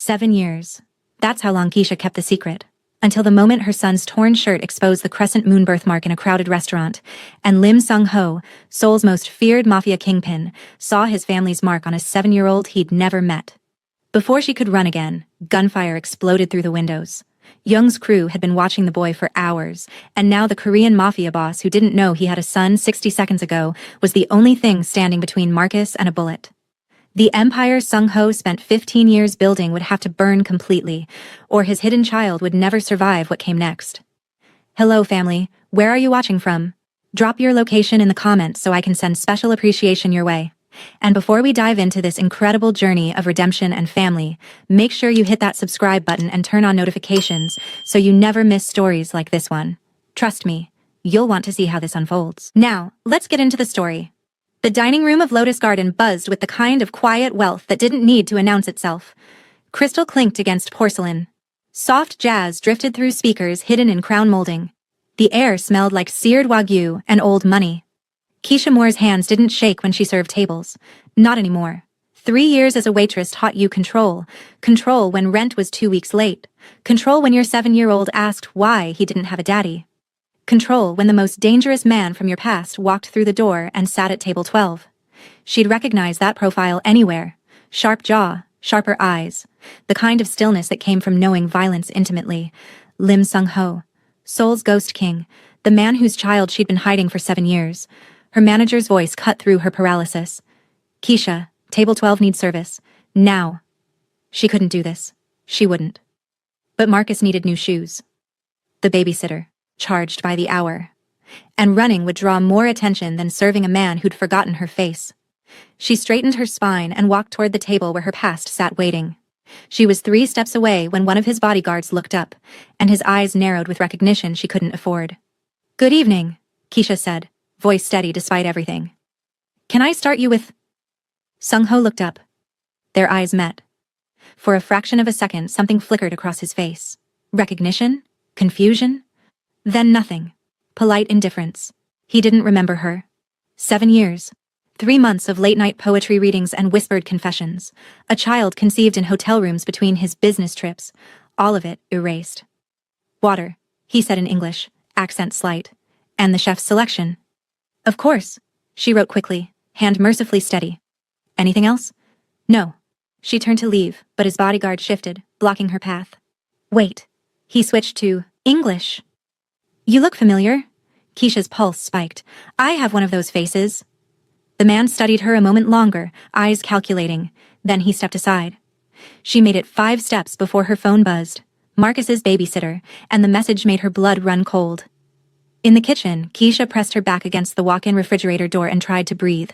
7 years. That's how long Keisha kept the secret. Until the moment her son's torn shirt exposed the crescent moon birthmark in a crowded restaurant, and Lim Sung-ho, Seoul's most feared mafia kingpin, saw his family's mark on a 7-year-old he'd never met. Before she could run again, gunfire exploded through the windows. Young's crew had been watching the boy for hours, and now the Korean mafia boss who didn't know he had a son 60 seconds ago was the only thing standing between Marcus and a bullet. The empire Sung-ho spent 15 years building would have to burn completely, or his hidden child would never survive what came next. Hello, family. Where are you watching from? Drop your location in the comments so I can send special appreciation your way. And before we dive into this incredible journey of redemption and family, make sure you hit that subscribe button and turn on notifications so you never miss stories like this one. Trust me, you'll want to see how this unfolds. Now, let's get into the story. The dining room of Lotus Garden buzzed with the kind of quiet wealth that didn't need to announce itself. Crystal clinked against porcelain. Soft jazz drifted through speakers hidden in crown molding. The air smelled like seared wagyu and old money. Keisha Moore's hands didn't shake when she served tables. Not anymore. 3 years as a waitress taught you control. Control when rent was 2 weeks late. Control when your 7-year-old asked why he didn't have a daddy. Control when the most dangerous man from your past walked through the door and sat at table 12. She'd recognize that profile anywhere. Sharp jaw, sharper eyes. The kind of stillness that came from knowing violence intimately. Lim Sung-ho, Seoul's ghost king, the man whose child she'd been hiding for 7 years. Her manager's voice cut through her paralysis. Keisha, table 12 needs service. Now. She couldn't do this. She wouldn't. But Marcus needed new shoes. The babysitter. Charged by the hour. And running would draw more attention than serving a man who'd forgotten her face. She straightened her spine and walked toward the table where her past sat waiting. She was 3 steps away when one of his bodyguards looked up, and his eyes narrowed with recognition she couldn't afford. Good evening, Keisha said, voice steady despite everything. Can I start you with... Sung-ho looked up. Their eyes met. For a fraction of a second, something flickered across his face. Recognition? Confusion? Then nothing. Polite indifference. He didn't remember her. 7 years. 3 months of late-night poetry readings and whispered confessions. A child conceived in hotel rooms between his business trips. All of it erased. Water, he said in English, accent slight. And the chef's selection. Of course, she wrote quickly, hand mercifully steady. Anything else? No. She turned to leave, but his bodyguard shifted, blocking her path. Wait. He switched to English. You look familiar. Keisha's pulse spiked. I have one of those faces. The man studied her a moment longer, eyes calculating. Then he stepped aside. She made it 5 steps before her phone buzzed. Marcus's babysitter, and the message made her blood run cold. In the kitchen, Keisha pressed her back against the walk-in refrigerator door and tried to breathe.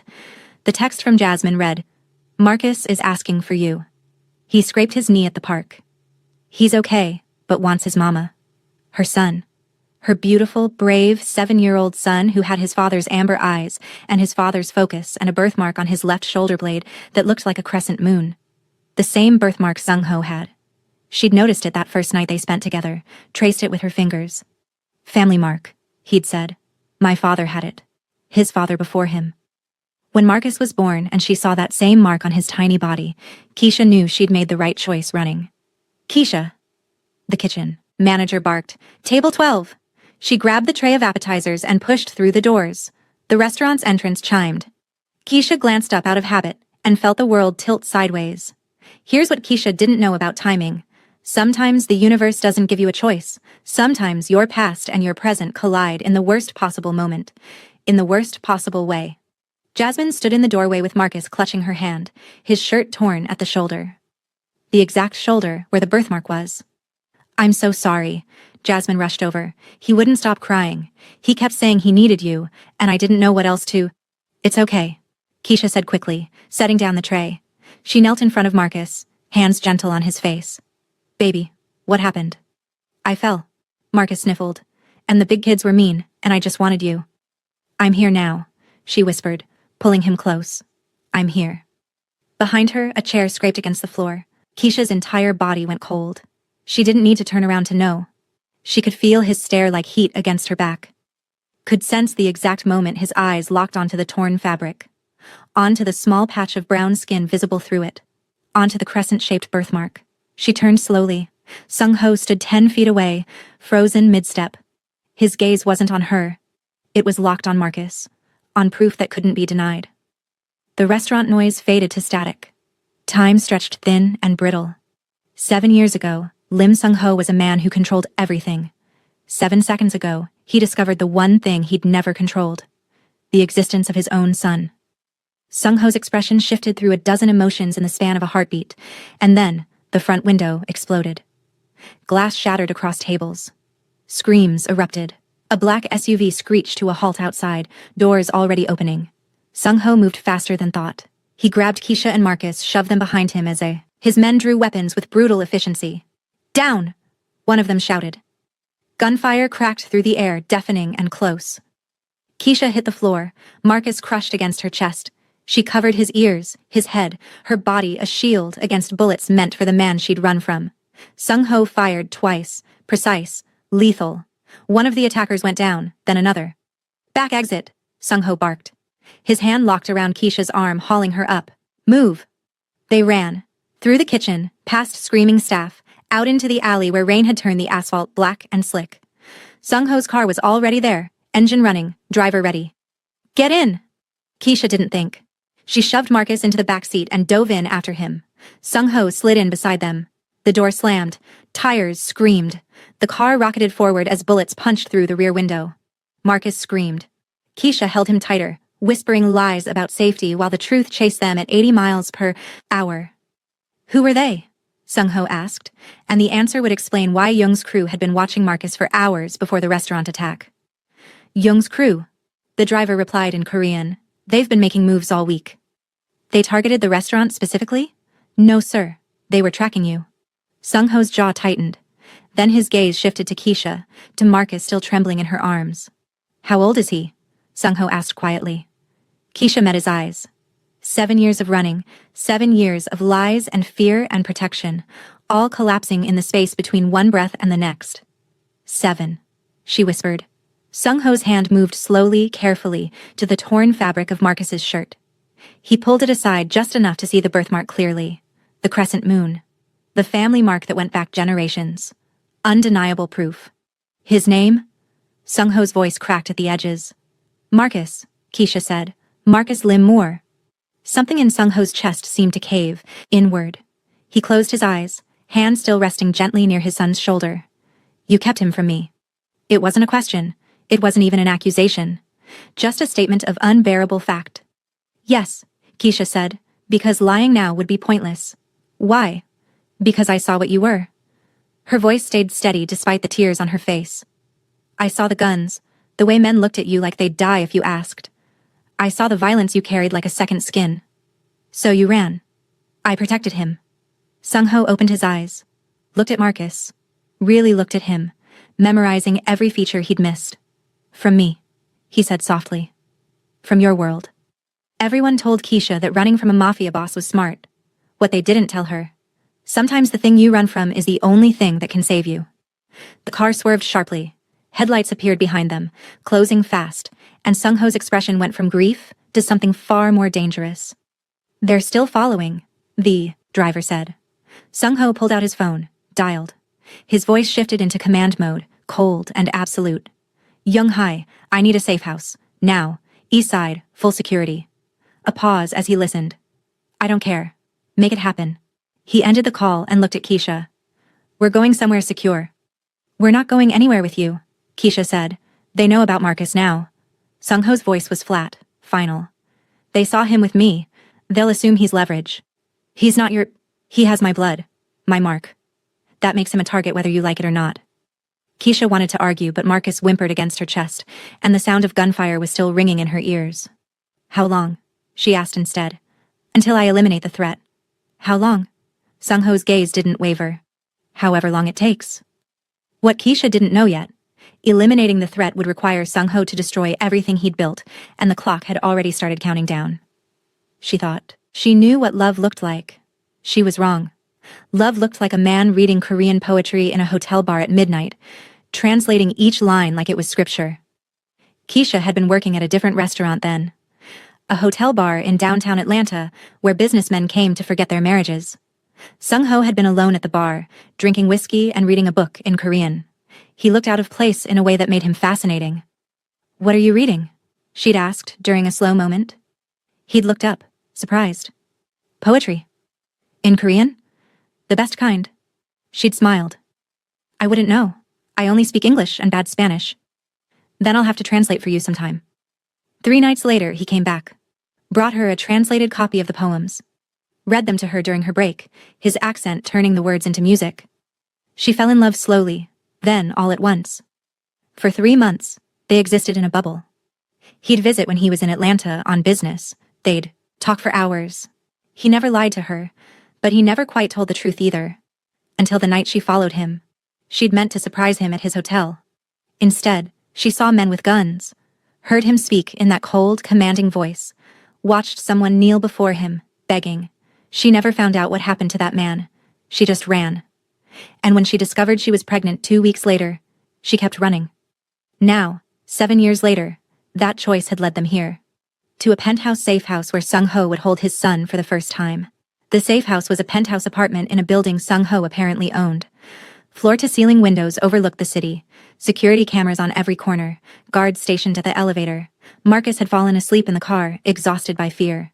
The text from Jasmine read, Marcus is asking for you. He scraped his knee at the park. He's okay, but wants his mama. Her son. Her beautiful, brave 7-year-old son who had his father's amber eyes and his father's focus and a birthmark on his left shoulder blade that looked like a crescent moon. The same birthmark Sung-ho had. She'd noticed it that first night they spent together, traced it with her fingers. Family mark, he'd said. My father had it. His father before him. When Marcus was born and she saw that same mark on his tiny body, Keisha knew she'd made the right choice running. Keisha. The kitchen. Manager barked, Table 12. She grabbed the tray of appetizers and pushed through the doors. The restaurant's entrance chimed. Keisha glanced up out of habit and felt the world tilt sideways. Here's what Keisha didn't know about timing. Sometimes the universe doesn't give you a choice. Sometimes your past and your present collide in the worst possible moment. In the worst possible way. Jasmine stood in the doorway with Marcus clutching her hand, his shirt torn at the shoulder. The exact shoulder where the birthmark was. I'm so sorry. Jasmine rushed over. He wouldn't stop crying. He kept saying he needed you, and I didn't know what else to... It's okay, Keisha said quickly, setting down the tray. She knelt in front of Marcus, hands gentle on his face. Baby, what happened? I fell. Marcus sniffled. And the big kids were mean, and I just wanted you. I'm here now, she whispered, pulling him close. I'm here. Behind her, a chair scraped against the floor. Keisha's entire body went cold. She didn't need to turn around to know. She could feel his stare like heat against her back. Could sense the exact moment his eyes locked onto the torn fabric. Onto the small patch of brown skin visible through it. Onto the crescent-shaped birthmark. She turned slowly. Sung-ho stood 10 feet away, frozen mid-step. His gaze wasn't on her. It was locked on Marcus, on proof that couldn't be denied. The restaurant noise faded to static. Time stretched thin and brittle. 7 years ago, Lim Sung-ho was a man who controlled everything. 7 seconds ago, he discovered the one thing he'd never controlled: the existence of his own son. Sung-ho's expression shifted through a dozen emotions in the span of a heartbeat, and then the front window exploded. Glass shattered across tables. Screams erupted. A black SUV screeched to a halt outside, doors already opening. Sung-ho moved faster than thought. He grabbed Keisha and Marcus, shoved them behind him as his men drew weapons with brutal efficiency. "Down!" one of them shouted. Gunfire cracked through the air, deafening and close. Keisha hit the floor, Marcus crushed against her chest. She covered his ears, his head, her body a shield against bullets meant for the man she'd run from. Sung-ho fired twice, precise, lethal. One of the attackers went down, then another. "Back exit," Sung-ho barked. His hand locked around Keisha's arm, hauling her up. "Move." They ran. Through the kitchen, past screaming staff, out into the alley where rain had turned the asphalt black and slick. Sung-ho's car was already there, engine running, driver ready. "Get in!" Keisha didn't think. She shoved Marcus into the back seat and dove in after him. Sung-ho slid in beside them. The door slammed. Tires screamed. The car rocketed forward as bullets punched through the rear window. Marcus screamed. Keisha held him tighter, whispering lies about safety while the truth chased them at 80 miles per hour. "Who were they?" Sung-ho asked, and the answer would explain why Young's crew had been watching Marcus for hours before the restaurant attack. "Young's crew," the driver replied in Korean. "They've been making moves all week." "They targeted the restaurant specifically?" "No, sir. They were tracking you." Sung-ho's jaw tightened. Then his gaze shifted to Keisha, to Marcus still trembling in her arms. "How old is he?" Sung-ho asked quietly. Keisha met his eyes. 7 years of running, 7 years of lies and fear and protection, all collapsing in the space between one breath and the next. 7, she whispered. Sung-ho's hand moved slowly, carefully, to the torn fabric of Marcus's shirt. He pulled it aside just enough to see the birthmark clearly. The crescent moon. The family mark that went back generations. Undeniable proof. "His name?" Sung-ho's voice cracked at the edges. "Marcus," Keisha said. "Marcus Lim Moore." Something in Sung-ho's chest seemed to cave, inward. He closed his eyes, hand still resting gently near his son's shoulder. "You kept him from me." It wasn't a question. It wasn't even an accusation. Just a statement of unbearable fact. "Yes," Keisha said, "because lying now would be pointless." "Why?" "Because I saw what you were." Her voice stayed steady despite the tears on her face. "I saw the guns, the way men looked at you like they'd die if you asked. I saw the violence you carried like a second skin. So you ran." "I protected him." Sung-ho opened his eyes, looked at Marcus, really looked at him, memorizing every feature he'd missed. "From me," he said softly. "From your world." Everyone told Keisha that running from a mafia boss was smart. What they didn't tell her: sometimes the thing you run from is the only thing that can save you. The car swerved sharply. Headlights appeared behind them, closing fast, and Sung-ho's expression went from grief to something far more dangerous. "They're still following," the driver said. Sung-ho pulled out his phone, dialed. His voice shifted into command mode, cold and absolute. "Young-hai, I need a safe house. Now. East side, full security." A pause as he listened. "I don't care. Make it happen." He ended the call and looked at Keisha. "We're going somewhere secure." "We're not going anywhere with you," Keisha said. "They know about Marcus now." Sung-ho's voice was flat, final. "They saw him with me. They'll assume he's leverage. He's not your... He has my blood. My mark. That makes him a target whether you like it or not." Keisha wanted to argue, but Marcus whimpered against her chest, and the sound of gunfire was still ringing in her ears. "How long?" she asked instead. "Until I eliminate the threat." "How long?" Sung-ho's gaze didn't waver. "However long it takes." What Keisha didn't know yet: eliminating the threat would require Sung-ho to destroy everything he'd built, and the clock had already started counting down. She thought. She knew what love looked like. She was wrong. Love looked like a man reading Korean poetry in a hotel bar at midnight, translating each line like it was scripture. Keisha had been working at a different restaurant then. A hotel bar in downtown Atlanta where businessmen came to forget their marriages. Sung-ho had been alone at the bar, drinking whiskey and reading a book in Korean. He looked out of place in a way that made him fascinating. "What are you reading?" she'd asked during a slow moment. He'd looked up, surprised. "Poetry." "In Korean?" "The best kind." She'd smiled. "I wouldn't know. I only speak English and bad Spanish." "Then I'll have to translate for you sometime." 3 nights later, he came back. Brought her a translated copy of the poems. Read them to her during her break, his accent turning the words into music. She fell in love slowly, then all at once. For 3 months, they existed in a bubble. He'd visit when he was in Atlanta on business. They'd talk for hours. He never lied to her, but he never quite told the truth either. Until the night she followed him. She'd meant to surprise him at his hotel. Instead, she saw men with guns, heard him speak in that cold, commanding voice, watched someone kneel before him, begging. She never found out what happened to that man. She just ran. And when she discovered she was pregnant 2 weeks later, she kept running. Now, 7 years later, that choice had led them here. To a penthouse safe house where Sung-ho would hold his son for the first time. The safe house was a penthouse apartment in a building Sung-ho apparently owned. Floor-to-ceiling windows overlooked the city, security cameras on every corner, guards stationed at the elevator. Marcus had fallen asleep in the car, exhausted by fear.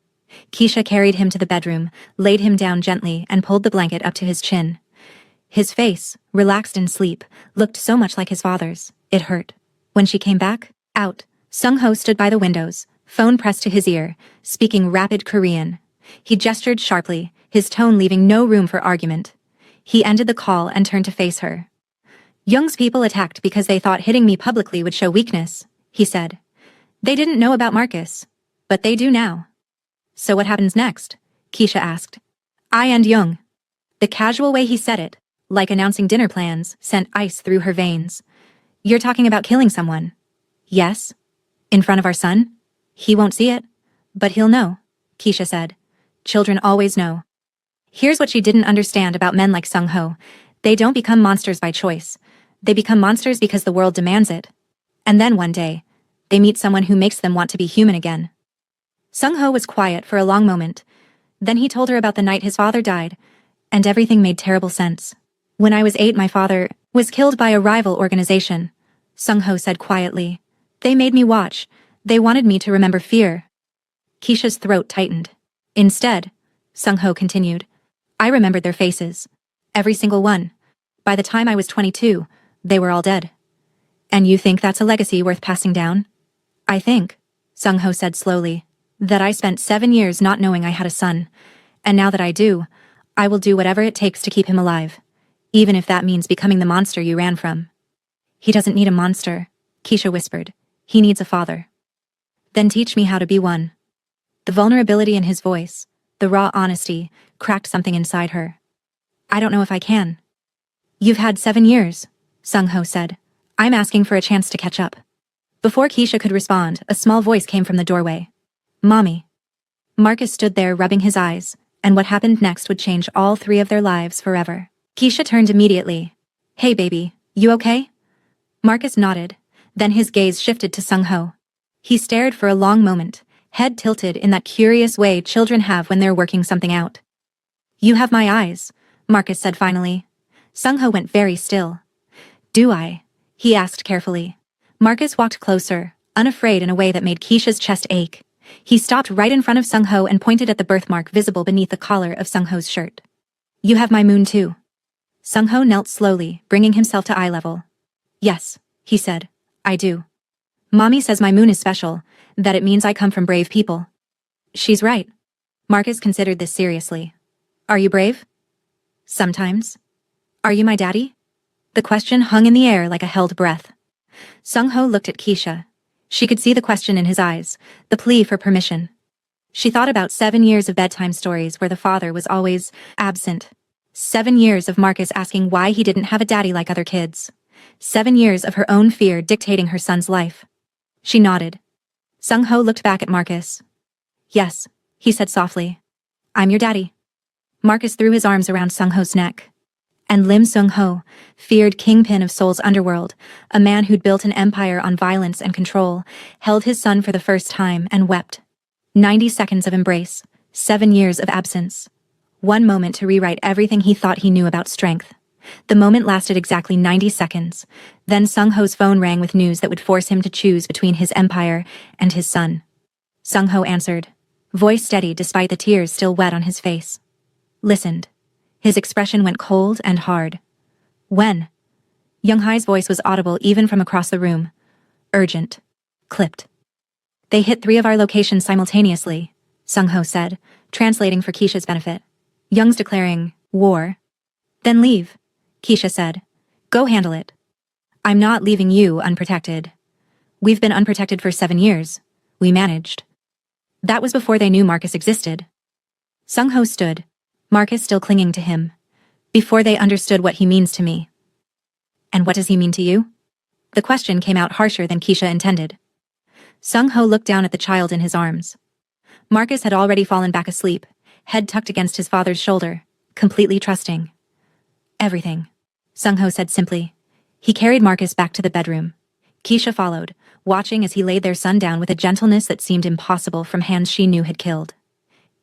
Keisha carried him to the bedroom, laid him down gently, and pulled the blanket up to his chin. His face, relaxed in sleep, looked so much like his father's. It hurt. When she came back, out, Sung-ho stood by the windows, phone pressed to his ear, speaking rapid Korean. He gestured sharply, his tone leaving no room for argument. He ended the call and turned to face her. "Young's people attacked because they thought hitting me publicly would show weakness," he said. "They didn't know about Marcus. But they do now." "So what happens next?" Keisha asked. "I and Young." The casual way he said it, like announcing dinner plans, sent ice through her veins. "You're talking about killing someone?" "Yes." "In front of our son?" "He won't see it. But he'll know," Keisha said. "Children always know." Here's what she didn't understand about men like Sung-ho. They don't become monsters by choice. They become monsters because the world demands it. And then one day, they meet someone who makes them want to be human again. Sung-ho was quiet for a long moment. Then he told her about the night his father died, and everything made terrible sense. "When I was 8, my father was killed by a rival organization," Sung-ho said quietly. "They made me watch. They wanted me to remember fear." Keisha's throat tightened. "Instead," Sung-ho continued, "I remembered their faces. Every single one. By the time I was 22, they were all dead." "And you think that's a legacy worth passing down?" "I think," Sung-ho said slowly, "that I spent 7 years not knowing I had a son. And now that I do, I will do whatever it takes to keep him alive. Even if that means becoming the monster you ran from." "He doesn't need a monster," Keisha whispered. "He needs a father." "Then teach me how to be one." The vulnerability in his voice, the raw honesty, cracked something inside her. "I don't know if I can." "You've had 7 years," Sung-ho said. "I'm asking for a chance to catch up." Before Keisha could respond, a small voice came from the doorway. "Mommy." Marcus stood there rubbing his eyes, and what happened next would change all 3 of their lives forever. Keisha turned immediately. "Hey baby, you okay?" Marcus nodded, then his gaze shifted to Sung-ho. He stared for a long moment, head tilted in that curious way children have when they're working something out. "You have my eyes," Marcus said finally. Sung-ho went very still. "Do I?" he asked carefully. Marcus walked closer, unafraid in a way that made Keisha's chest ache. He stopped right in front of Sung-ho and pointed at the birthmark visible beneath the collar of Sung-ho's shirt. "You have my moon too." Sung-ho knelt slowly, bringing himself to eye level. "Yes," he said, "I do. Mommy says my moon is special, that it means I come from brave people." "She's right." Marcus considered this seriously. "Are you brave?" "Sometimes." "Are you my daddy?" The question hung in the air like a held breath. Sung-ho looked at Keisha. She could see the question in his eyes, the plea for permission. She thought about 7 years of bedtime stories where the father was always absent. 7 years of Marcus asking why he didn't have a daddy like other kids. 7 years of her own fear dictating her son's life. She nodded. Sung-ho looked back at Marcus. "Yes," he said softly. "I'm your daddy." Marcus threw his arms around Sung-ho's neck. And Lim Sung-ho, feared kingpin of Seoul's underworld, a man who'd built an empire on violence and control, held his son for the first time and wept. 90 seconds of embrace, 7 years of absence. One moment to rewrite everything he thought he knew about strength. The moment lasted exactly 90 seconds. Then Sung-ho's phone rang with news that would force him to choose between his empire and his son. Sung-ho answered, voice steady despite the tears still wet on his face. Listened. His expression went cold and hard. When? Young-hai's voice was audible even from across the room. Urgent. Clipped. They hit 3 of our locations simultaneously, Sung-ho said, translating for Keisha's benefit. Young's declaring war. Then leave, Keisha said. Go handle it. I'm not leaving you unprotected. We've been unprotected for 7 years. We managed. That was before they knew Marcus existed. Sung-ho stood, Marcus still clinging to him. Before they understood what he means to me. And what does he mean to you? The question came out harsher than Keisha intended. Sung-ho looked down at the child in his arms. Marcus had already fallen back asleep, head tucked against his father's shoulder, completely trusting. Everything, Sung-ho said simply. He carried Marcus back to the bedroom. Keisha followed, watching as he laid their son down with a gentleness that seemed impossible from hands she knew had killed.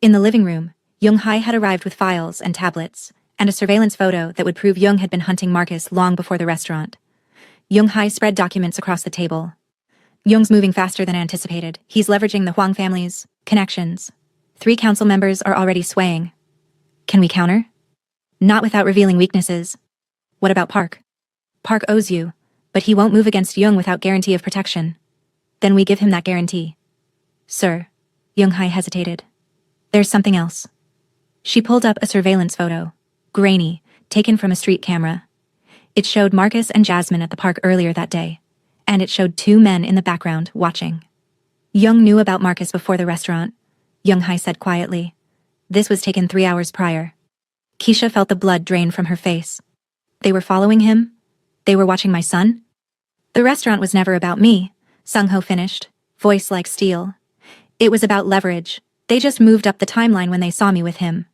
In the living room, Young-hai had arrived with files and tablets, and a surveillance photo that would prove Young had been hunting Marcus long before the restaurant. Young-hai spread documents across the table. Young's moving faster than anticipated. He's leveraging the Huang family's connections. 3 council members are already swaying. Can we counter? Not without revealing weaknesses. What about Park? Park owes you, but he won't move against Young without guarantee of protection. Then we give him that guarantee. Sir, Young-hai hesitated. There's something else. She pulled up a surveillance photo, grainy, taken from a street camera. It showed Marcus and Jasmine at the park earlier that day, and it showed 2 men in the background watching. Young knew about Marcus before the restaurant, Young-hai said quietly. This was taken 3 hours prior. Keisha felt the blood drain from her face. They were following him? They were watching my son? The restaurant was never about me, Sung-ho finished, voice like steel. It was about leverage. They just moved up the timeline when they saw me with him.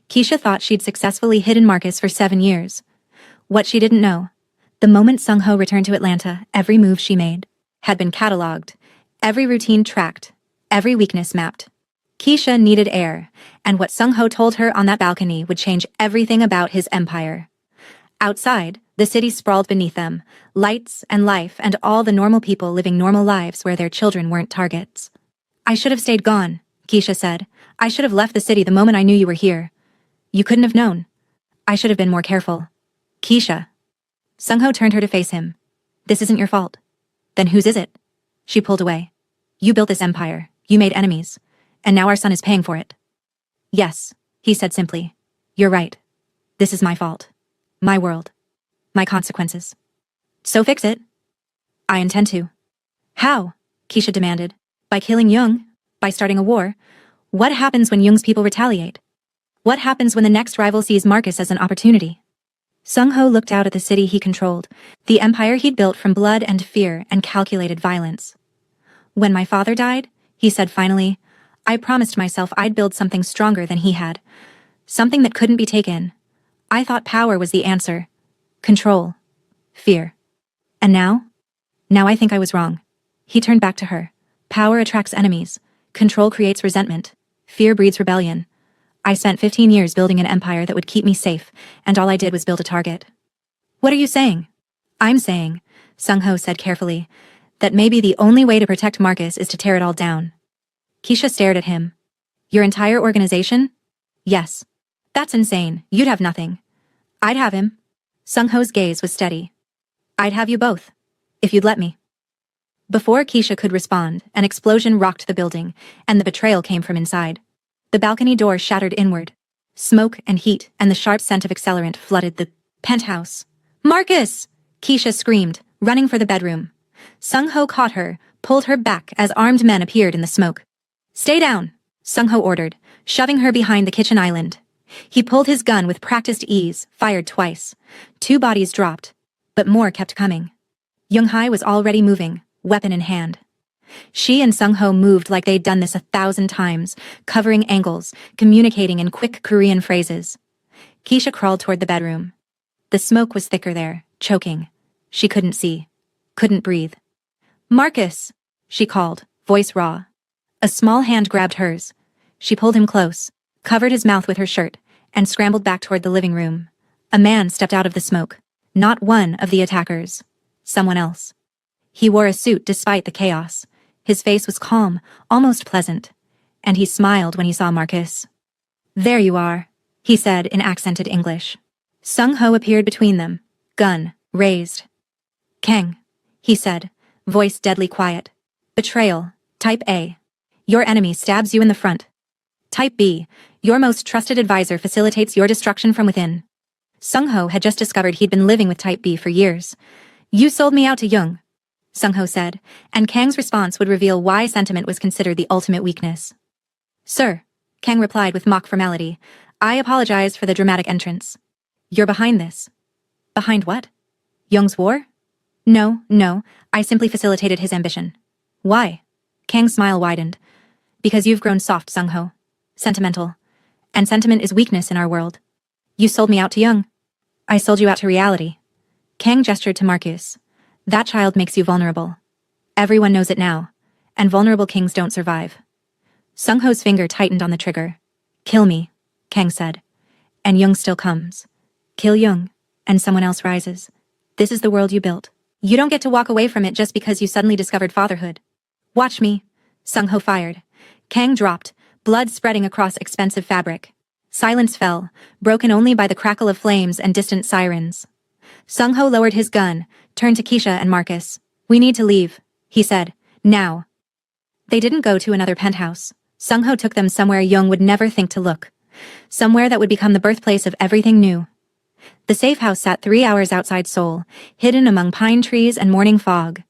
Keisha thought she'd successfully hidden Marcus for 7 years. What she didn't know, the moment Sung-ho returned to Atlanta, every move she made had been catalogued, every routine tracked, every weakness mapped. Keisha needed air, and what Sung-ho told her on that balcony would change everything about his empire. Outside, the city sprawled beneath them, lights and life and all the normal people living normal lives where their children weren't targets. I should have stayed gone, Keisha said. I should have left the city the moment I knew you were here. You couldn't have known. I should have been more careful. Keisha. Sung-ho turned her to face him. This isn't your fault. Then whose is it? She pulled away. You built this empire. You made enemies. And now our son is paying for it. Yes, he said simply. You're right. This is my fault. My world. My consequences. So fix it. I intend to. How? Keisha demanded. By killing Young? By starting a war? What happens when Young's people retaliate? What happens when the next rival sees Marcus as an opportunity? Sung-ho looked out at the city he controlled, the empire he'd built from blood and fear and calculated violence. When my father died, he said finally, I promised myself I'd build something stronger than he had. Something that couldn't be taken. I thought power was the answer. Control. Fear. And now? Now I think I was wrong. He turned back to her. Power attracts enemies. Control creates resentment. Fear breeds rebellion. I spent 15 years building an empire that would keep me safe, and all I did was build a target. What are you saying? I'm saying, Sung-ho said carefully, that maybe the only way to protect Marcus is to tear it all down. Keisha stared at him. Your entire organization? Yes. That's insane. You'd have nothing. I'd have him. Sung-ho's gaze was steady. I'd have you both. If you'd let me. Before Keisha could respond, an explosion rocked the building, and the betrayal came from inside. The balcony door shattered inward. Smoke and heat and the sharp scent of accelerant flooded the penthouse. Marcus! Keisha screamed, running for the bedroom. Sung-ho caught her, pulled her back as armed men appeared in the smoke. Stay down, Sung-ho ordered, shoving her behind the kitchen island. He pulled his gun with practiced ease, fired twice. 2 bodies dropped, but more kept coming. Young-hai was already moving, weapon in hand. She and Sung-ho moved like they'd done this 1,000 times, covering angles, communicating in quick Korean phrases. Keisha crawled toward the bedroom. The smoke was thicker there, choking. She couldn't see, couldn't breathe. Marcus, she called, voice raw. A small hand grabbed hers. She pulled him close, covered his mouth with her shirt, and scrambled back toward the living room. A man stepped out of the smoke. Not one of the attackers. Someone else. He wore a suit despite the chaos. His face was calm, almost pleasant. And he smiled when he saw Marcus. "There you are," he said in accented English. Sung Ho appeared between them, gun raised. "Kang," he said, voice deadly quiet. "Betrayal, Type A. Your enemy stabs you in the front. Type B, your most trusted advisor facilitates your destruction from within." Sung Ho had just discovered he'd been living with Type B for years. "You sold me out to Young," Sung Ho said, and Kang's response would reveal why sentiment was considered the ultimate weakness. "Sir," Kang replied with mock formality, "I apologize for the dramatic entrance. You're behind this." "Behind what? Young's war?" No, I simply facilitated his ambition." "Why?" Kang's smile widened. "Because you've grown soft, Sung Ho. Sentimental. And sentiment is weakness in our world. You sold me out to Young. I sold you out to reality." Kang gestured to Marcus. "That child makes you vulnerable. Everyone knows it now, and vulnerable kings don't survive." Sung Ho's finger tightened on the trigger. "Kill me," Kang said. "And Young still comes. Kill Young, and someone else rises. This is the world you built. You don't get to walk away from it just because you suddenly discovered fatherhood." "Watch me," Sung Ho fired. Kang dropped, blood spreading across expensive fabric. Silence fell, broken only by the crackle of flames and distant sirens. Sung Ho lowered his gun, turned to Keisha and Marcus. "We need to leave," he said. "Now." They didn't go to another penthouse. Sung Ho took them somewhere Young would never think to look. Somewhere that would become the birthplace of everything new. The safe house sat 3 hours outside Seoul, hidden among pine trees and morning fog.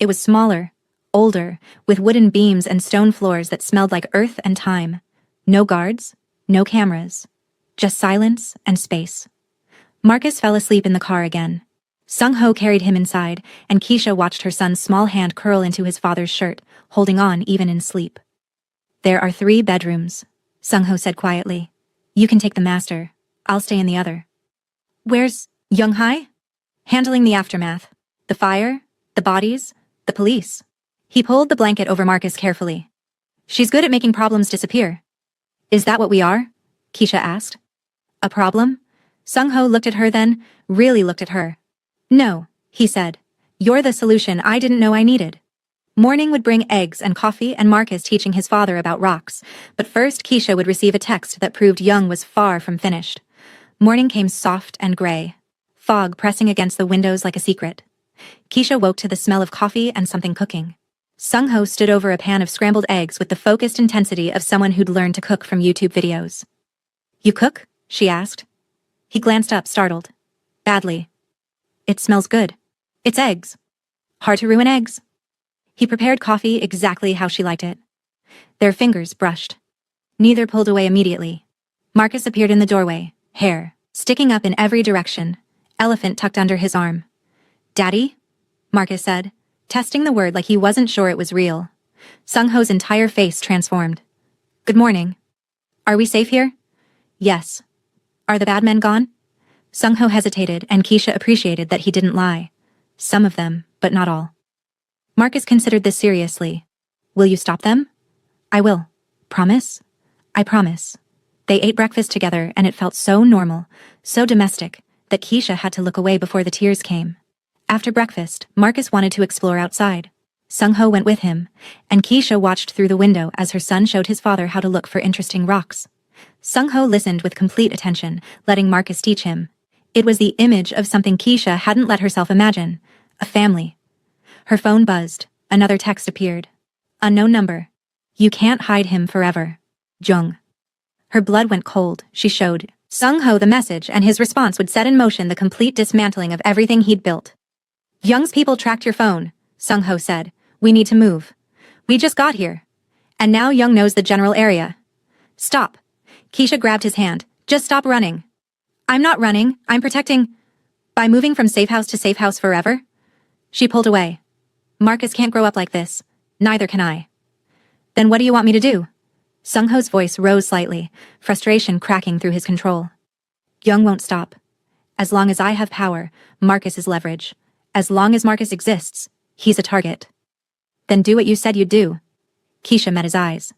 It was smaller, older, with wooden beams and stone floors that smelled like earth and time. No guards, no cameras. Just silence and space. Marcus fell asleep in the car again. Sung Ho carried him inside, and Keisha watched her son's small hand curl into his father's shirt, holding on even in sleep. "There are 3 bedrooms," Sung Ho said quietly. "You can take the master. I'll stay in the other." "Where's Young Hai?" "Handling the aftermath. The fire, the bodies, the police." He pulled the blanket over Marcus carefully. "She's good at making problems disappear." "Is that what we are?" Keisha asked. "A problem?" Sung Ho looked at her then, really looked at her. "No," he said. "You're the solution I didn't know I needed." Morning would bring eggs and coffee and Marcus teaching his father about rocks, but first Keisha would receive a text that proved Young was far from finished. Morning came soft and gray, fog pressing against the windows like a secret. Keisha woke to the smell of coffee and something cooking. Sung Ho stood over a pan of scrambled eggs with the focused intensity of someone who'd learned to cook from YouTube videos. "You cook?" she asked. He glanced up, startled. "Badly." "It smells good." "It's eggs." "Hard to ruin eggs." He prepared coffee exactly how she liked it. Their fingers brushed. Neither pulled away immediately. Marcus appeared in the doorway, hair sticking up in every direction, elephant tucked under his arm. "Daddy?" Marcus said, testing the word like he wasn't sure it was real. Sung Ho's entire face transformed. "Good morning. Are we safe here?" "Yes." "Are the bad men gone?" Sung Ho hesitated, and Keisha appreciated that he didn't lie. "Some of them, but not all." Marcus considered this seriously. "Will you stop them?" "I will. Promise?" "I promise." They ate breakfast together, and it felt so normal, so domestic, that Keisha had to look away before the tears came. After breakfast, Marcus wanted to explore outside. Sung Ho went with him, and Keisha watched through the window as her son showed his father how to look for interesting rocks. Sung Ho listened with complete attention, letting Marcus teach him. It was the image of something Keisha hadn't let herself imagine. A family. Her phone buzzed. Another text appeared. Unknown number. "You can't hide him forever. Jung." Her blood went cold. She showed Sung Ho the message, and his response would set in motion the complete dismantling of everything he'd built. "Young's people tracked your phone," Sung Ho said. "We need to move. We just got here. And now Young knows the general area." "Stop." Keisha grabbed his hand. "Just stop running." "I'm not running. I'm protecting." "By moving from safe house to safe house forever?" She pulled away. "Marcus can't grow up like this. Neither can I." "Then what do you want me to do?" Sung Ho's voice rose slightly, frustration cracking through his control. "Young won't stop. As long as I have power, Marcus is leverage. As long as Marcus exists, he's a target." "Then do what you said you'd do." Keisha met his eyes.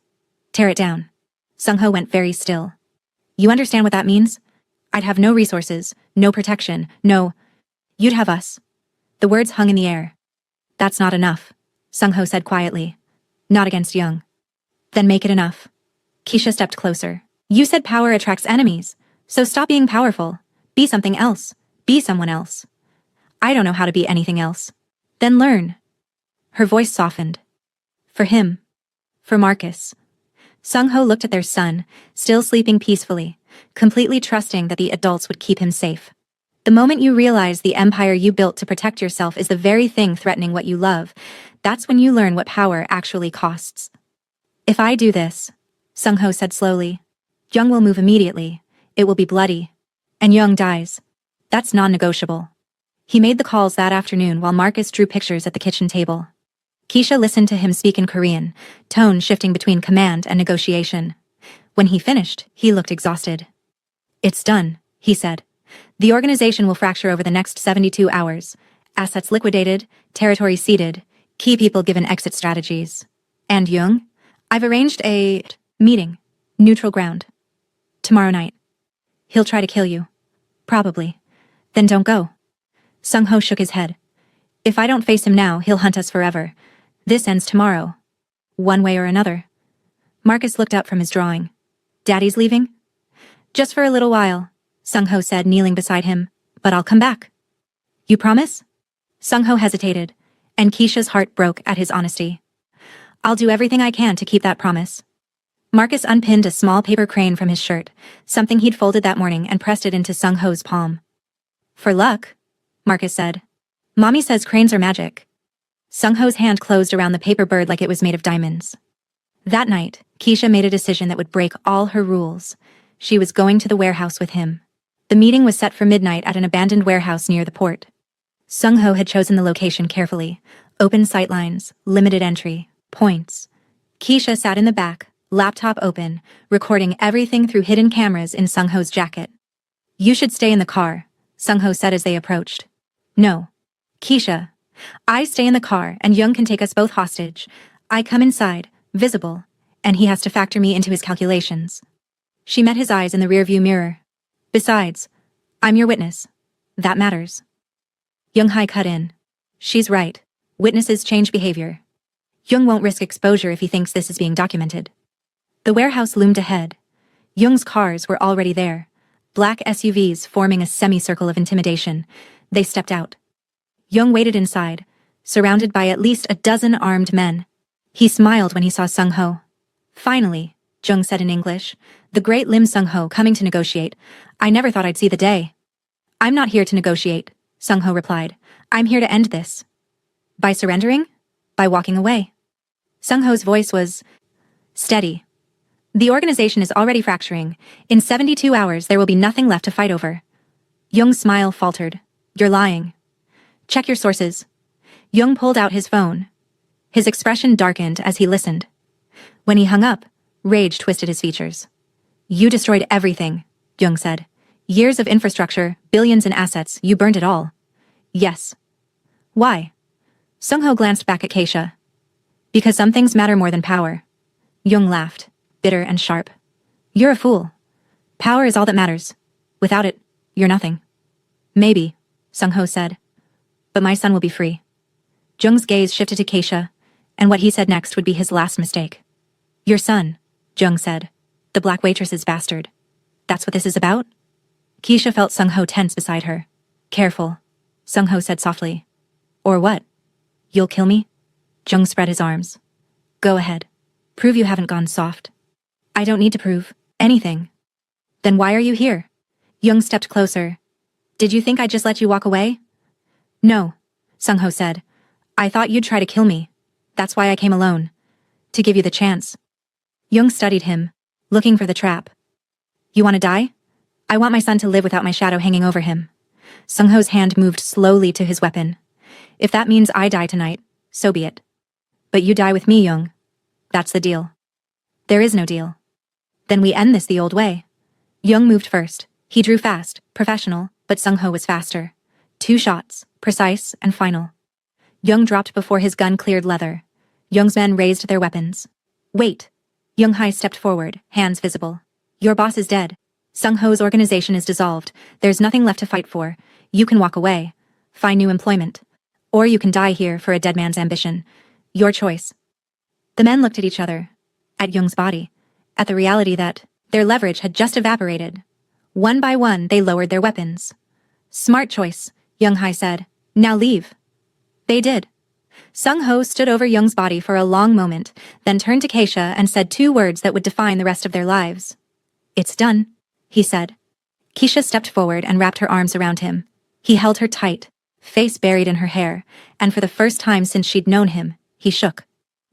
"Tear it down." Sung Ho went very still. You understand what that means? I'd have no resources, no protection, no... You'd have us. The words hung in the air. That's not enough, Sung-ho said quietly. Not against Young. Then make it enough. Keisha stepped closer. You said power attracts enemies, so stop being powerful. Be something else. Be someone else. I don't know how to be anything else. Then learn. Her voice softened. For him. For Marcus. Sung-ho looked at their son, still sleeping peacefully, completely trusting that the adults would keep him safe. The moment you realize the empire you built to protect yourself is the very thing threatening what you love, that's when you learn what power actually costs. If I do this, Sung-ho said slowly, Young will move immediately. It will be bloody. And Young dies. That's non-negotiable. He made the calls that afternoon while Marcus drew pictures at the kitchen table. Keisha listened to him speak in Korean, tone shifting between command and negotiation. When he finished, he looked exhausted. It's done, he said. The organization will fracture over the next 72 hours. Assets liquidated, territory ceded, key people given exit strategies. And Young? I've arranged a meeting. Neutral ground. Tomorrow night. He'll try to kill you. Probably. Then don't go. Sung-ho shook his head. If I don't face him now, he'll hunt us forever. This ends tomorrow. One way or another. Marcus looked up from his drawing. Daddy's leaving? Just for a little while, Sung-ho said, kneeling beside him. But I'll come back. You promise? Sung-ho hesitated, and Keisha's heart broke at his honesty. I'll do everything I can to keep that promise. Marcus unpinned a small paper crane from his shirt, something he'd folded that morning, and pressed it into Sung-ho's palm. For luck, Marcus said. Mommy says cranes are magic. Sung-ho's hand closed around the paper bird like it was made of diamonds. That night, Keisha made a decision that would break all her rules. She was going to the warehouse with him. The meeting was set for midnight at an abandoned warehouse near the port. Sung-ho had chosen the location carefully. Open sightlines, limited entry, points. Keisha sat in the back, laptop open, recording everything through hidden cameras in Sung-ho's jacket. You should stay in the car, Sung-ho said as they approached. No. Keisha. I stay in the car and Young can take us both hostage. I come inside, visible, and he has to factor me into his calculations. She met his eyes in the rearview mirror. Besides, I'm your witness. That matters. Young-hae cut in. She's right. Witnesses change behavior. Young won't risk exposure if he thinks this is being documented. The warehouse loomed ahead. Young's cars were already there. Black SUVs forming a semicircle of intimidation. They stepped out. Young waited inside, surrounded by at least a dozen armed men. He smiled when he saw Sung-ho. Finally, Jung said in English, the great Lim Sung-ho coming to negotiate. I never thought I'd see the day. I'm not here to negotiate, Sung-ho replied. I'm here to end this. By surrendering? By walking away. Sung-ho's voice was steady. The organization is already fracturing. In 72 hours, there will be nothing left to fight over. Young's smile faltered. You're lying. Check your sources. Young pulled out his phone. His expression darkened as he listened. When he hung up, rage twisted his features. You destroyed everything, Young said. Years of infrastructure, billions in assets, you burned it all. Yes. Why? Sung-ho glanced back at Keisha. Because some things matter more than power. Young laughed, bitter and sharp. You're a fool. Power is all that matters. Without it, you're nothing. Maybe, Sung-ho said. But my son will be free. Jung's gaze shifted to Keisha, and what he said next would be his last mistake. Your son, Jung said. The black waitress's bastard. That's what this is about? Keisha felt Sung-ho tense beside her. Careful, Sung-ho said softly. Or what? You'll kill me? Jung spread his arms. Go ahead. Prove you haven't gone soft. I don't need to prove anything. Then why are you here? Jung stepped closer. Did you think I'd just let you walk away? No, Sung-ho said. I thought you'd try to kill me. That's why I came alone. To give you the chance. Jung studied him, looking for the trap. You want to die? I want my son to live without my shadow hanging over him. Sung-ho's hand moved slowly to his weapon. If that means I die tonight, so be it. But you die with me, Jung. That's the deal. There is no deal. Then we end this the old way. Jung moved first. He drew fast, professional, but Sung-ho was faster. 2 shots, precise and final. Jung dropped before his gun cleared leather. Jung's men raised their weapons. Wait. Young-hae stepped forward, hands visible. Your boss is dead. Sung-ho's organization is dissolved. There's nothing left to fight for. You can walk away. Find new employment. Or you can die here for a dead man's ambition. Your choice. The men looked at each other. At Young's body. At the reality that their leverage had just evaporated. One by one, they lowered their weapons. Smart choice, Young-hai said. Now leave. They did. Sung-ho stood over Young's body for a long moment, then turned to Keisha and said 2 words that would define the rest of their lives. It's done, he said. Keisha stepped forward and wrapped her arms around him. He held her tight, face buried in her hair, and for the first time since she'd known him, he shook.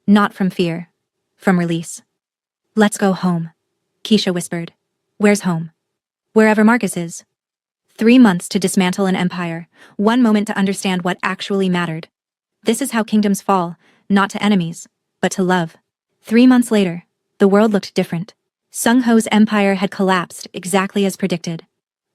Not from fear. From release. Let's go home, Keisha whispered. Where's home? Wherever Marcus is. 3 months to dismantle an empire, 1 moment to understand what actually mattered. This is how kingdoms fall, not to enemies, but to love. 3 months later, the world looked different. Sung-ho's empire had collapsed exactly as predicted.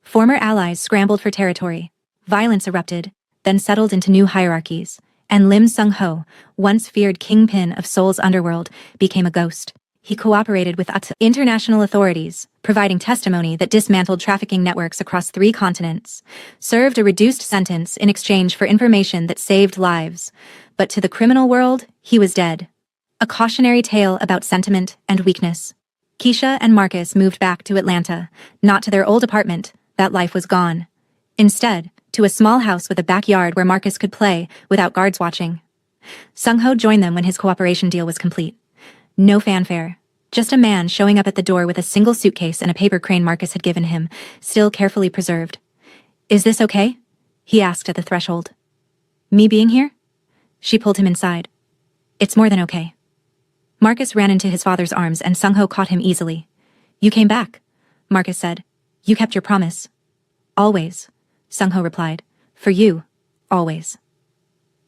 Former allies scrambled for territory. Violence erupted, then settled into new hierarchies, and Lim Sung-ho, once feared kingpin of Seoul's underworld, became a ghost. He cooperated with international authorities, providing testimony that dismantled trafficking networks across 3 continents, served a reduced sentence in exchange for information that saved lives. But to the criminal world, he was dead. A cautionary tale about sentiment and weakness. Keisha and Marcus moved back to Atlanta, not to their old apartment. That life was gone. Instead, to a small house with a backyard where Marcus could play without guards watching. Sung-ho joined them when his cooperation deal was complete. No fanfare. Just a man showing up at the door with a single suitcase and a paper crane Marcus had given him, still carefully preserved. Is this okay? He asked at the threshold. Me being here? She pulled him inside. It's more than okay. Marcus ran into his father's arms and Sung-ho caught him easily. You came back, Marcus said. You kept your promise. Always, Sung-ho replied. For you, always.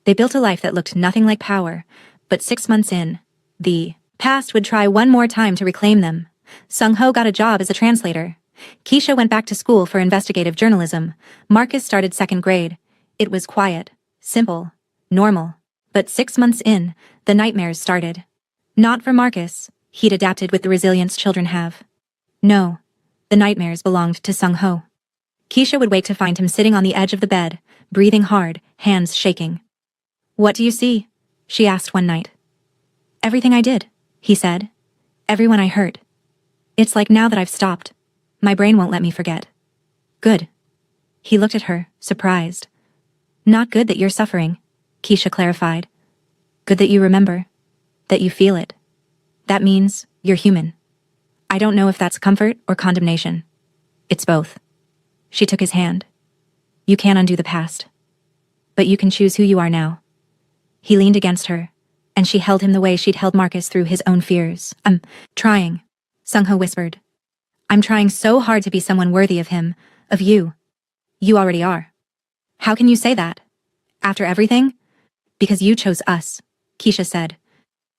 They built a life that looked nothing like power, but 6 months in, the past would try one more time to reclaim them. Sung-ho got a job as a translator. Keisha went back to school for investigative journalism. Marcus started 2nd grade. It was quiet, simple, normal. But 6 months in, the nightmares started. Not for Marcus. He'd adapted with the resilience children have. No, the nightmares belonged to Sung-ho. Keisha would wake to find him sitting on the edge of the bed, breathing hard, hands shaking. What do you see? She asked one night. Everything I did, he said. Everyone I hurt. It's like now that I've stopped, my brain won't let me forget. Good. He looked at her, surprised. Not good that you're suffering, Keisha clarified. Good that you remember. That you feel it. That means you're human. I don't know if that's comfort or condemnation. It's both. She took his hand. You can't undo the past. But you can choose who you are now. He leaned against her, and she held him the way she'd held Marcus through his own fears. I'm trying, Sung-ho whispered. I'm trying so hard to be someone worthy of him, of you. You already are. How can you say that? After everything? Because you chose us, Keisha said.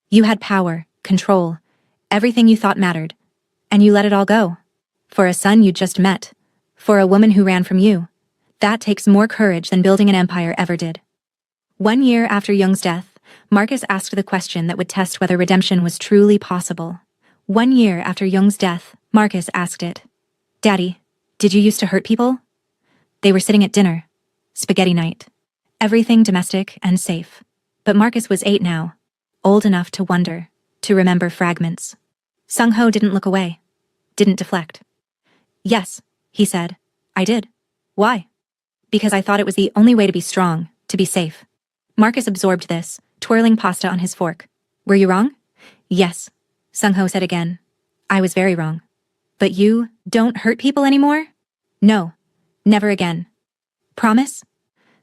You had power, control, everything you thought mattered, and you let it all go. For a son you just met. For a woman who ran from you. That takes more courage than building an empire ever did. 1 year after Young's death, Marcus asked the question that would test whether redemption was truly possible. 1 year after Young's death, Marcus asked it. Daddy, did you used to hurt people? They were sitting at dinner. Spaghetti night. Everything domestic and safe. But Marcus was 8 now. Old enough to wonder, to remember fragments. Sung-ho didn't look away. Didn't deflect. Yes, he said. I did. Why? Because I thought it was the only way to be strong, to be safe. Marcus absorbed this, twirling pasta on his fork. Were you wrong? Yes, Sung-ho said again. I was very wrong. But you don't hurt people anymore? No, never again. Promise?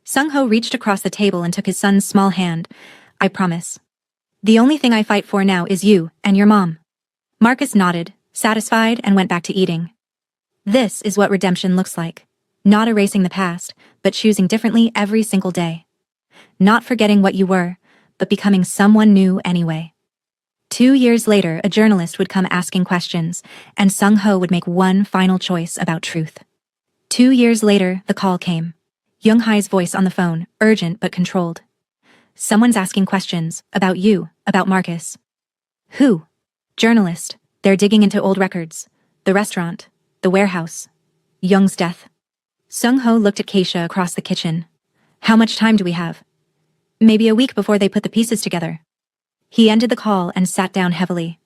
Sung-ho reached across the table and took his son's small hand. I promise. The only thing I fight for now is you and your mom. Marcus nodded, satisfied, and went back to eating. This is what redemption looks like. Not erasing the past, but choosing differently every single day. Not forgetting what you were, but becoming someone new anyway. 2 years later, a journalist would come asking questions, and Sung-ho would make one final choice about truth. 2 years later, the call came. Young-hai's voice on the phone, urgent but controlled. Someone's asking questions, about you, about Marcus. Who? Journalist. They're digging into old records. The restaurant. The warehouse. Young's death. Sung-ho looked at Keisha across the kitchen. How much time do we have? Maybe a week before they put the pieces together. He ended the call and sat down heavily.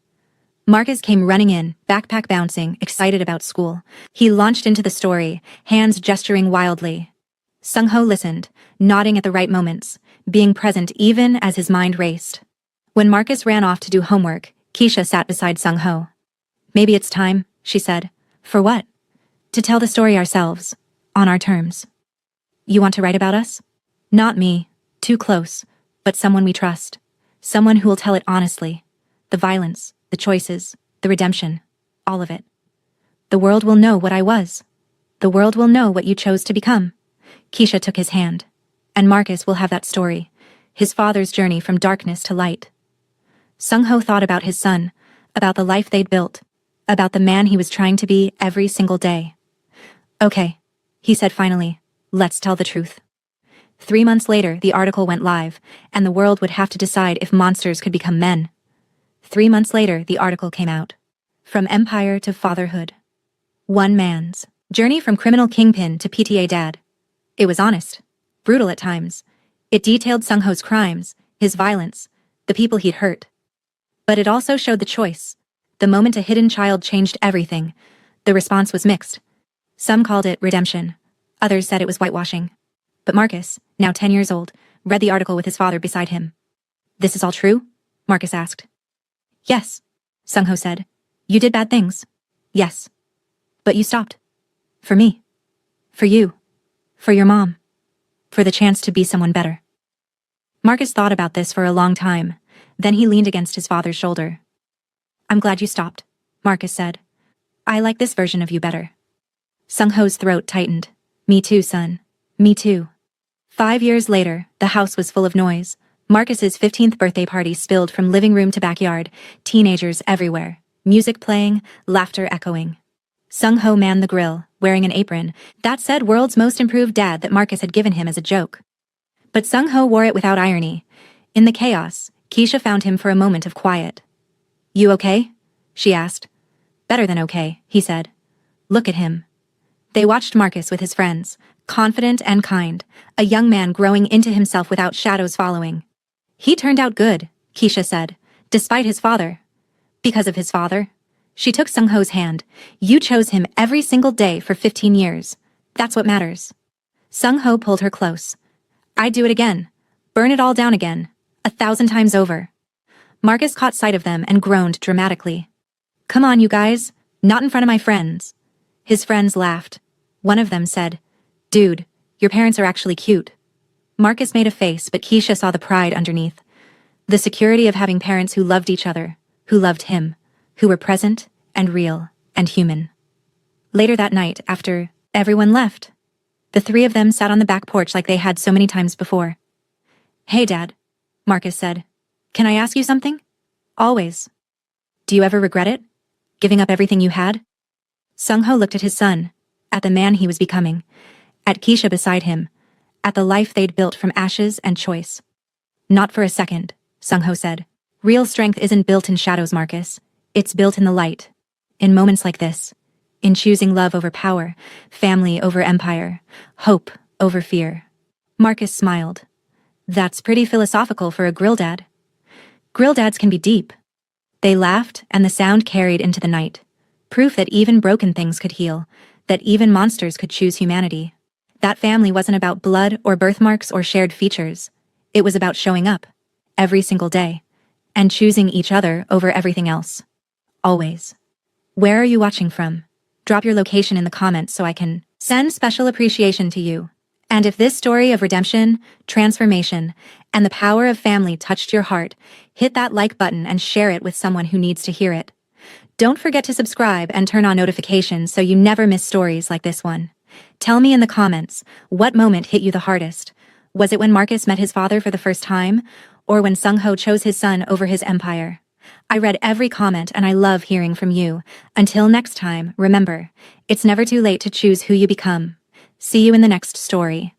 Marcus came running in, backpack bouncing, excited about school. He launched into the story, hands gesturing wildly. Sung-ho listened, nodding at the right moments, being present even as his mind raced. When Marcus ran off to do homework, Keisha sat beside Sung-ho. Maybe it's time, she said. For what? To tell the story ourselves, on our terms. You want to write about us? Not me, too close, but someone we trust. Someone who will tell it honestly. The violence, the choices, the redemption, all of it. The world will know what I was. The world will know what you chose to become. Keisha took his hand. And Marcus will have that story, his father's journey from darkness to light. Sung-ho thought about his son, about the life they'd built, about the man he was trying to be every single day. Okay, he said finally, let's tell the truth. 3 months later, the article went live, and the world would have to decide if monsters could become men. 3 months later, the article came out. From empire to fatherhood. One man's journey from criminal kingpin to PTA dad. It was honest, brutal at times. It detailed Sung-ho's crimes, his violence, the people he'd hurt. But it also showed the choice. The moment a hidden child changed everything, the response was mixed. Some called it redemption. Others said it was whitewashing. But Marcus, now 10 years old, read the article with his father beside him. This is all true? Marcus asked. Yes, Sung-ho said. You did bad things. Yes. But you stopped. For me. For you. For your mom. For the chance to be someone better. Marcus thought about this for a long time. Then he leaned against his father's shoulder. I'm glad you stopped, Marcus said. I like this version of you better. Sung-ho's throat tightened. Me too, son. Me too. 5 years later, the house was full of noise. Marcus's 15th birthday party spilled from living room to backyard, teenagers everywhere, music playing, laughter echoing. Sung-ho manned the grill, wearing an apron that said world's most improved dad that Marcus had given him as a joke. But Sung-ho wore it without irony. In the chaos, Keisha found him for a moment of quiet. You okay? She asked. Better than okay, he said. Look at him. They watched Marcus with his friends, confident and kind, a young man growing into himself without shadows following. He turned out good, Keisha said, despite his father. Because of his father? She took Sung-ho's hand. You chose him every single day for 15 years. That's what matters. Sung-ho pulled her close. I'd do it again. Burn it all down again. 1,000 times over. Marcus caught sight of them and groaned dramatically. Come on, you guys. Not in front of my friends. His friends laughed. One of them said, Dude, your parents are actually cute. Marcus made a face, but Keisha saw the pride underneath. The security of having parents who loved each other, who loved him, who were present and real and human. Later that night, after everyone left, the three of them sat on the back porch like they had so many times before. Hey, Dad, Marcus said. Can I ask you something? Always. Do you ever regret it? Giving up everything you had? Sung-ho looked at his son, at the man he was becoming, at Keisha beside him, at the life they'd built from ashes and choice. Not for a second, Sung-ho said. Real strength isn't built in shadows, Marcus. It's built in the light. In moments like this. In choosing love over power, family over empire, hope over fear. Marcus smiled. That's pretty philosophical for a grill dad. Grill dads can be deep. They laughed, and the sound carried into the night. Proof that even broken things could heal, that even monsters could choose humanity. That family wasn't about blood or birthmarks or shared features. It was about showing up, every single day, and choosing each other over everything else. Always. Where are you watching from? Drop your location in the comments so I can send special appreciation to you. And if this story of redemption, transformation, and the power of family touched your heart, hit that like button and share it with someone who needs to hear it. Don't forget to subscribe and turn on notifications so you never miss stories like this one. Tell me in the comments, what moment hit you the hardest? Was it when Marcus met his father for the first time? Or when Sung-ho chose his son over his empire? I read every comment and I love hearing from you. Until next time, remember, it's never too late to choose who you become. See you in the next story.